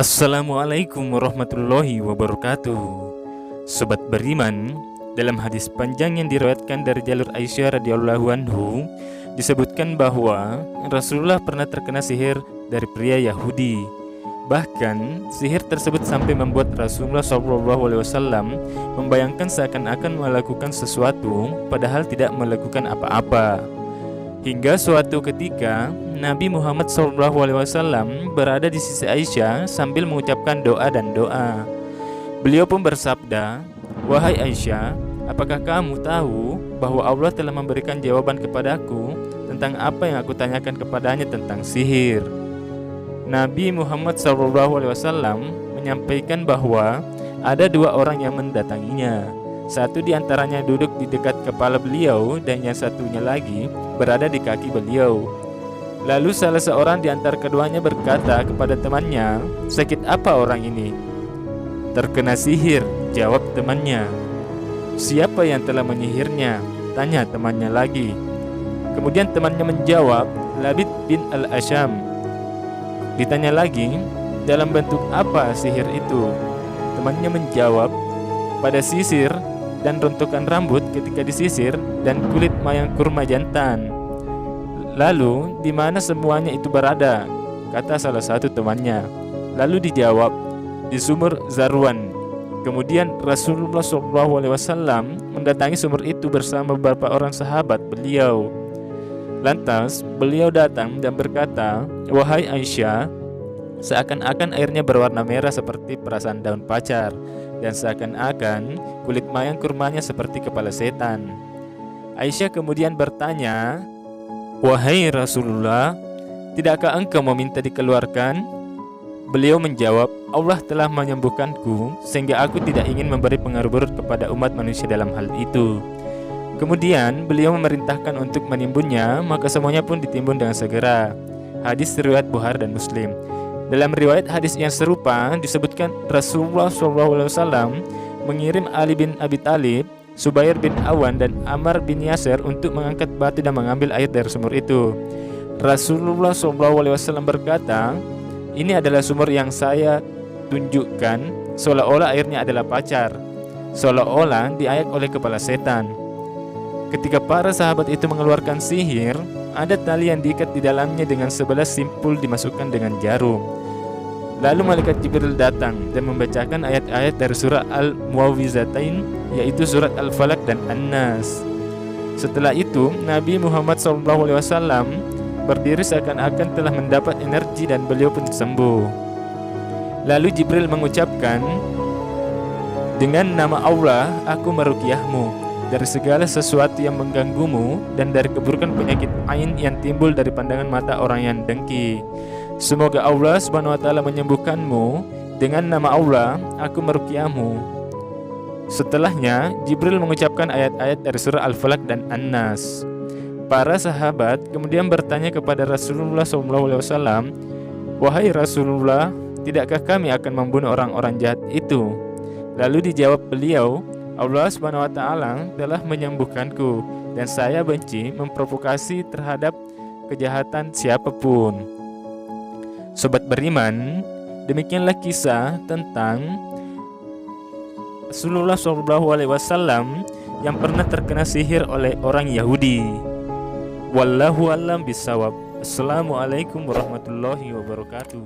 Assalamualaikum warahmatullahi wabarakatuh. Sobat beriman, dalam hadis panjang yang diriwayatkan dari jalur Aisyah radhiyallahu anhu, disebutkan bahwa Rasulullah pernah terkena sihir dari pria Yahudi. Bahkan sihir tersebut sampai membuat Rasulullah SAW membayangkan seakan-akan melakukan sesuatu padahal tidak melakukan apa-apa. Hingga suatu ketika Nabi Muhammad SAW berada di sisi Aisyah sambil mengucapkan doa dan doa. Beliau pun bersabda, "Wahai Aisyah, apakah kamu tahu bahwa Allah telah memberikan jawaban kepadaku tentang apa yang aku tanyakan kepadanya tentang sihir?" Nabi Muhammad SAW menyampaikan bahwa ada dua orang yang mendatanginya. Satu di antaranya duduk di dekat kepala beliau dan yang satunya lagi berada di kaki beliau. Lalu salah seorang di antara keduanya berkata kepada temannya, "Sakit apa orang ini?" "Terkena sihir," jawab temannya. "Siapa yang telah menyihirnya?" tanya temannya lagi. Kemudian temannya menjawab, "Labid bin al-Asham." Ditanya lagi, "Dalam bentuk apa sihir itu?" Temannya menjawab, "Pada sisir dan runtukan rambut ketika disisir dan kulit mayang kurma jantan." "Lalu di mana semuanya itu berada?" kata salah satu temannya. Lalu dijawab, "Di sumur Zarwan." Kemudian Rasulullah SAW mendatangi sumur itu bersama beberapa orang sahabat beliau. Lantas beliau datang dan berkata, "Wahai Aisyah, seakan-akan airnya berwarna merah seperti perasan daun pacar, dan seakan-akan kulit mayang kurmanya seperti kepala setan." Aisyah kemudian bertanya, "Wahai Rasulullah, tidakkah engkau meminta dikeluarkan?" Beliau menjawab, "Allah telah menyembuhkanku sehingga aku tidak ingin memberi pengaruh buruk kepada umat manusia dalam hal itu." Kemudian beliau memerintahkan untuk menimbunnya, maka semuanya pun ditimbun dengan segera. Hadis riwayat Bukhari dan Muslim. Dalam riwayat hadis yang serupa disebutkan Rasulullah SAW mengirim Ali bin Abi Thalib, Subair bin Awan dan Ammar bin Yasir untuk mengangkat batu dan mengambil air dari sumur itu. Rasulullah SAW berkata, "Ini adalah sumur yang saya tunjukkan, seolah-olah airnya adalah pacar, seolah-olah diayak oleh kepala setan." Ketika para sahabat itu mengeluarkan sihir, ada tali yang diikat di dalamnya dengan 11 simpul dimasukkan dengan jarum. Lalu malaikat Jibril datang dan membacakan ayat-ayat dari surah Al-Muawwizatain, yaitu surat Al-Falaq dan An-Nas. Setelah itu Nabi Muhammad SAW berdiri seakan-akan telah mendapat energi dan beliau pun sembuh. Lalu Jibril mengucapkan, "Dengan nama Allah aku meruqyahmu dari segala sesuatu yang mengganggumu dan dari keburukan penyakit ain yang timbul dari pandangan mata orang yang dengki. Semoga Allah SWT menyembuhkanmu. Dengan nama Allah aku meruqyahmu." Setelahnya Jibril mengucapkan ayat-ayat dari surah Al-Falaq dan An-Nas. Para sahabat kemudian bertanya kepada Rasulullah SAW, "Wahai Rasulullah, tidakkah kami akan membunuh orang-orang jahat itu?" Lalu dijawab beliau, "Allah SWT telah menyembuhkanku dan saya benci memprovokasi terhadap kejahatan siapapun." Sobat beriman, demikianlah kisah tentang Rasulullah SAW yang pernah terkena sihir oleh orang Yahudi. Wallahu a'lam bishawab. Assalamualaikum warahmatullahi wabarakatuh.